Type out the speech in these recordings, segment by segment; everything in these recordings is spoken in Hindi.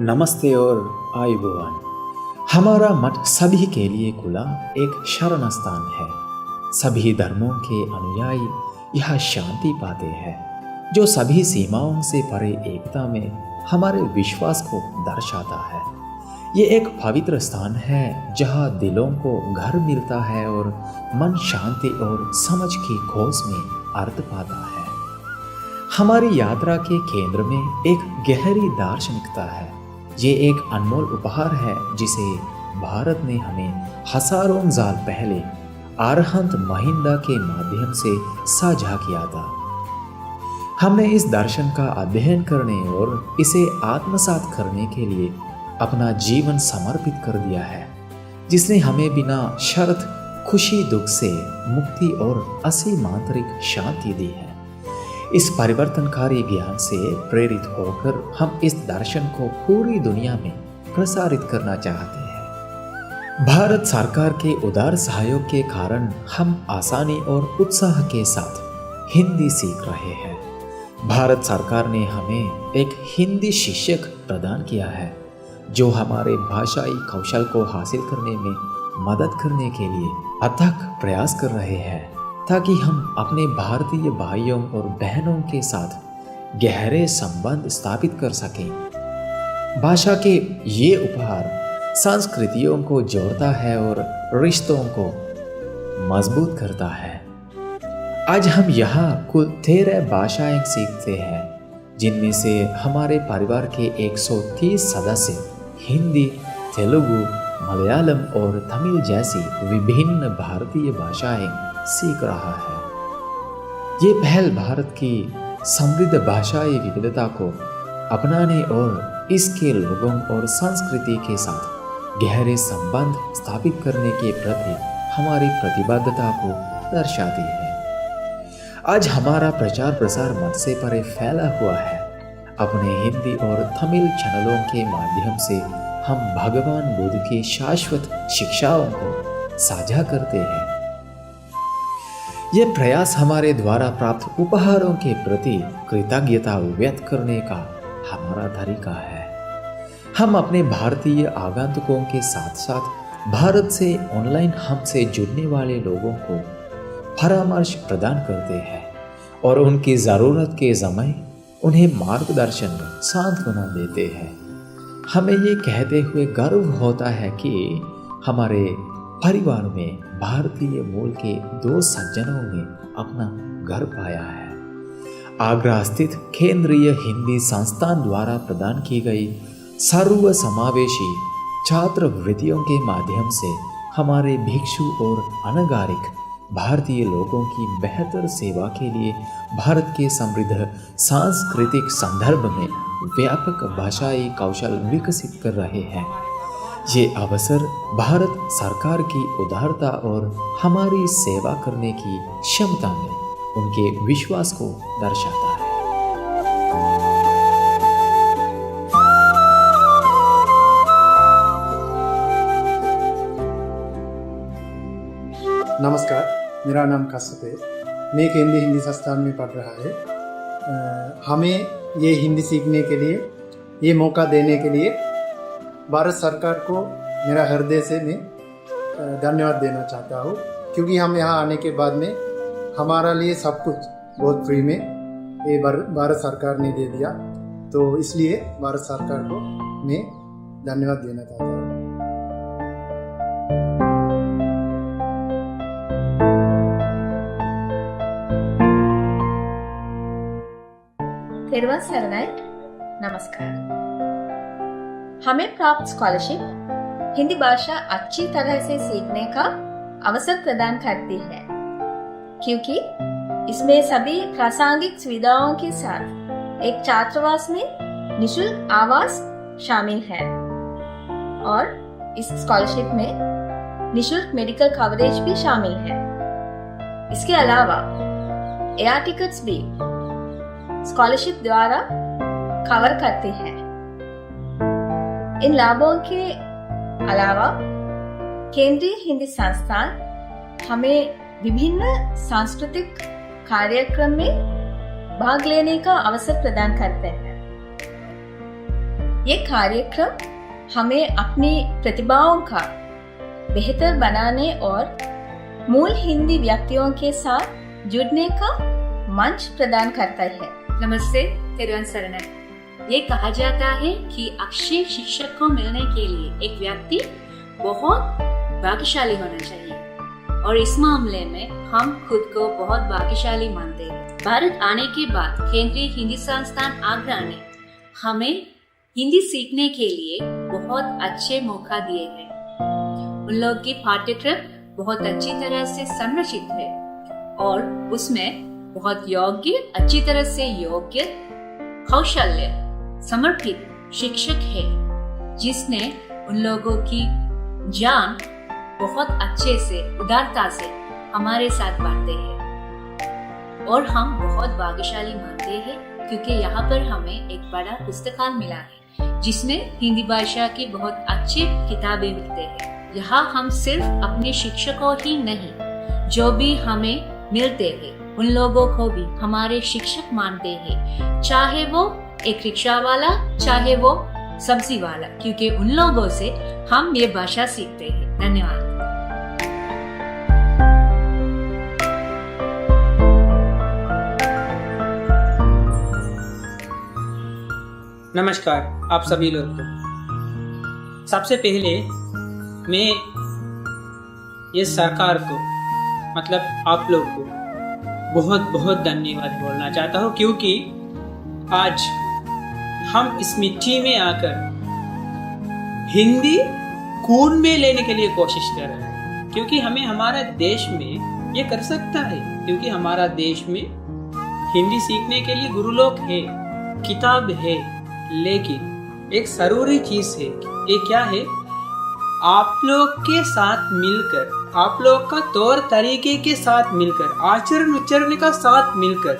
नमस्ते और आयुबोवन। हमारा मठ सभी के लिए खुला एक शरण स्थान है। सभी धर्मों के अनुयायी यह शांति पाते हैं, जो सभी सीमाओं से परे एकता में हमारे विश्वास को दर्शाता है। ये एक पवित्र स्थान है जहाँ दिलों को घर मिलता है और मन शांति और समझ की खोज में अर्थ पाता है। हमारी यात्रा के केंद्र में एक गहरी दार्शनिकता है। ये एक अनमोल उपहार है जिसे भारत ने हमें हजारों साल पहले अरहंत महिंदा के माध्यम से साझा किया था। हमने इस दर्शन का अध्ययन करने और इसे आत्मसात करने के लिए अपना जीवन समर्पित कर दिया है, जिसने हमें बिना शर्त खुशी दुख से मुक्ति और असीम आंतरिक शांति दी है। इस परिवर्तनकारी ज्ञान से प्रेरित होकर हम इस दर्शन को पूरी दुनिया में प्रसारित करना चाहते हैं। भारत सरकार के उदार सहयोग के कारण हम आसानी और उत्साह के साथ हिंदी सीख रहे हैं। भारत सरकार ने हमें एक हिंदी शिक्षक प्रदान किया है, जो हमारे भाषाई कौशल को हासिल करने में मदद करने के लिए अथक प्रयास कर रहे हैं, ताकि हम अपने भारतीय भाइयों और बहनों के साथ गहरे संबंध स्थापित कर सकें। भाषा के ये उपहार संस्कृतियों को जोड़ता है और रिश्तों को मजबूत करता है। आज हम यहाँ कुल 13 भाषाएं सीखते हैं, जिनमें से हमारे परिवार के 130 सदस्य हिंदी, तेलुगु, मलयालम और तमिल जैसी विभिन्न भारतीय भाषाएं सीख रहा है। ये पहल भारत की समृद्ध भाषाई विविधता को अपनाने और इसके लोगों और संस्कृति के साथ गहरे संबंध स्थापित करने के प्रति हमारी प्रतिबद्धता को दर्शाती है। आज हमारा प्रचार प्रसार मन से परे फैला हुआ है। अपने हिंदी और तमिल चैनलों के माध्यम से हम भगवान बुद्ध की शाश्वत शिक्षाओं को साझा करते हैं। यह प्रयास हमारे द्वारा प्राप्त उपहारों के प्रति कृतज्ञता व्यक्त करने का हमारा तरीका है। हम अपने भारतीय आगंतुकों के साथ साथ भारत से ऑनलाइन हमसे जुड़ने वाले लोगों को परामर्श प्रदान करते हैं और उनकी ज़रूरत के समय उन्हें मार्गदर्शन सांत्वना देते हैं। हमें ये कहते हुए गर्व होता है कि हमारे परिवार में भारतीय मूल के 2 सज्जनों ने अपना घर पाया है। आगरा स्थित केंद्रीय हिंदी संस्थान द्वारा प्रदान की गई सर्व समावेशी छात्रवृत्तियों के माध्यम से हमारे भिक्षु और अनागारिक भारतीय लोगों की बेहतर सेवा के लिए भारत के समृद्ध सांस्कृतिक संदर्भ में व्यापक भाषाई कौशल विकसित कर रहे हैं। ये अवसर भारत सरकार की उदारता और हमारी सेवा करने की क्षमता में उनके विश्वास को दर्शाता है। नमस्कार, मेरा नाम काश्यप है। मैं एक हिंदी संस्थान में पढ़ रहा है। हमें ये हिंदी सीखने के लिए, ये मौका देने के लिए भारत सरकार को मेरा हृदय से मैं धन्यवाद देना चाहता हूँ, क्योंकि हम यहाँ आने के बाद में हमारा लिए सब कुछ बहुत फ्री में ये भारत सरकार ने दे दिया। तो इसलिए भारत सरकार को मैं धन्यवाद देना चाहता हूँ। तेरवा सरनाई, नमस्कार। हमें प्राप्त स्कॉलरशिप हिंदी भाषा अच्छी तरह से सीखने का अवसर प्रदान करती है, क्योंकि इसमें सभी प्रासंगिक सुविधाओं के साथ एक छात्रावास में निःशुल्क आवास शामिल है और इस स्कॉलरशिप में निःशुल्क मेडिकल कवरेज भी शामिल है। इसके अलावा एयर टिकट्स भी स्कॉलरशिप द्वारा कवर करते हैं। इन लाभों के अलावा केंद्रीय हिंदी संस्थान हमें विभिन्न सांस्कृतिक कार्यक्रम में भाग लेने का अवसर प्रदान करते हैं। ये कार्यक्रम हमें अपनी प्रतिभाओं का बेहतर बनाने और मूल हिंदी व्यक्तियों के साथ जुड़ने का मंच प्रदान करता है। नमस्ते, तिरुवन शरणन। ये कहा जाता है कि अच्छे शिक्षक को मिलने के लिए एक व्यक्ति बहुत भाग्यशाली होना चाहिए, और इस मामले में हम खुद को बहुत भाग्यशाली मानते हैं। भारत आने के बाद केंद्रीय हिंदी संस्थान आगरा ने हमें हिंदी सीखने के लिए बहुत अच्छे मौका दिए हैं। उन लोग की पाठ्यक्रम बहुत अच्छी तरह से संरचित है और उसमें बहुत अच्छी तरह से योग्य, कौशल्य समर्पित शिक्षक है, जिसने उन लोगों की जान बहुत अच्छे से, उदारता से हमारे साथ बांटते हैं। और हम बहुत भाग्यशाली मानते हैं क्योंकि यहाँ पर हमें एक बड़ा पुस्तकालय मिला है जिसमें हिंदी भाषा की बहुत अच्छी किताबें मिलते हैं। यहाँ हम सिर्फ अपने शिक्षकों ही नहीं, जो भी हमें मिलते हैं उन लोगों को भी हमारे शिक्षक मानते हैं, चाहे वो एक रिक्शा वाला, चाहे वो सब्जी वाला, क्योंकि उन लोगों से हम ये भाषा सीखते हैं। धन्यवाद। नमस्कार आप सभी लोग को। सबसे पहले मैं ये सरकार को, मतलब आप लोग को बहुत बहुत धन्यवाद बोलना चाहता हूँ, क्योंकि आज हम इस मिट्टी में आकर हिंदी खून में लेने के लिए कोशिश कर रहे हैं, क्योंकि हमें हमारे देश में ये कर सकता है, क्योंकि हमारा देश में हिंदी सीखने के लिए गुरु लोग है, किताब है, लेकिन एक जरूरी चीज है। ये क्या है? आप लोग के साथ मिलकर, आप लोग का तौर तरीके के साथ मिलकर, आचरण विचरण का साथ मिलकर,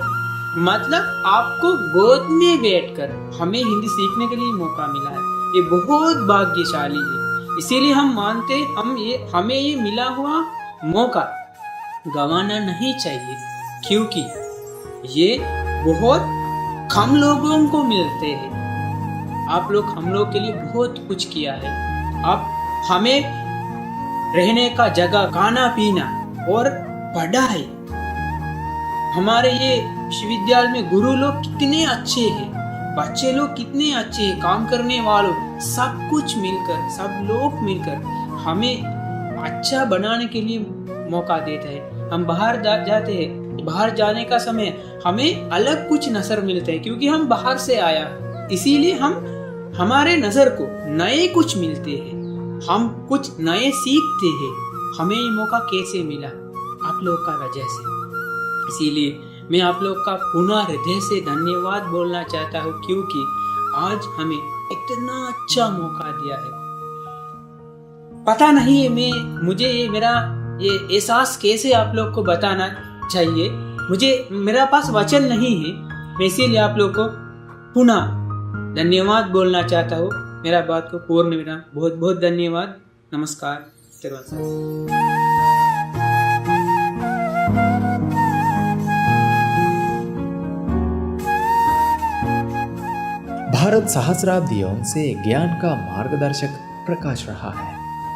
मतलब आपको गोद में बैठकर हमें हिंदी सीखने के लिए मौका मिला है। ये बहुत भाग्यशाली है, इसीलिए हम मानते हमें ये मिला हुआ मौका गंवाना नहीं चाहिए, क्योंकि ये बहुत कम लोगों को मिलते हैं। आप लोग हम लोग के लिए बहुत कुछ किया है। आप हमें रहने का जगह, खाना पीना और पढ़ाई, हमारे ये विश्वविद्यालय में गुरु लोग कितने अच्छे हैं, बच्चे लोग कितने अच्छे हैं, काम करने वालों, सब कुछ मिलकर, सब लोग मिलकर हमें अच्छा बनाने के लिए मौका देता है। हम बाहर जाते हैं, बाहर जाने का समय हमें अलग कुछ नजर मिलता है, क्योंकि हम बाहर से आया, इसीलिए हमारे नजर को नए कुछ मिलते हैं, हम कुछ नए सीखते हैं। हमें ये मौका कैसे मिला? आप लोग का वजह से। इसीलिए मैं आप लोग का पुनः हृदय से धन्यवाद बोलना चाहता हूँ, क्योंकि आज हमें इतना अच्छा मौका दिया है। पता नहीं है मुझे ये मेरा ये एहसास कैसे आप लोग को बताना चाहिए, मेरा पास वचन नहीं है। मैं इसीलिए आप लोग को पुनः धन्यवाद बोलना चाहता हूँ। मेरा बात को पूर्ण विराम। बहुत बहुत धन्यवाद। नमस्कार। भारत सहस्राब्दियों से ज्ञान का मार्गदर्शक प्रकाश रहा है।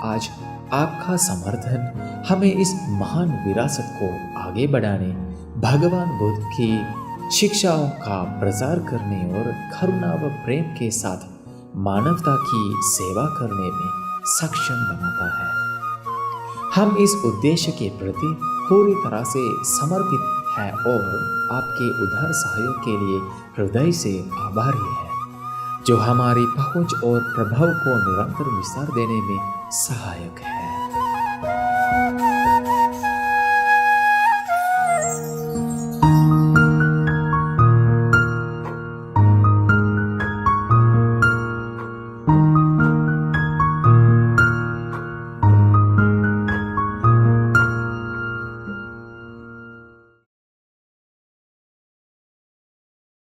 आज आपका समर्थन हमें इस महान विरासत को आगे बढ़ाने, भगवान बुद्ध की शिक्षाओं का प्रचार करने और करुणा व प्रेम के साथ मानवता की सेवा करने में सक्षम बनाता है। हम इस उद्देश्य के प्रति पूरी तरह से समर्पित हैं और आपके उदार सहयोग के लिए हृदय से आभारी हैं, जो हमारी पहुंच और प्रभाव को निरंतर विस्तार देने में सहायक है।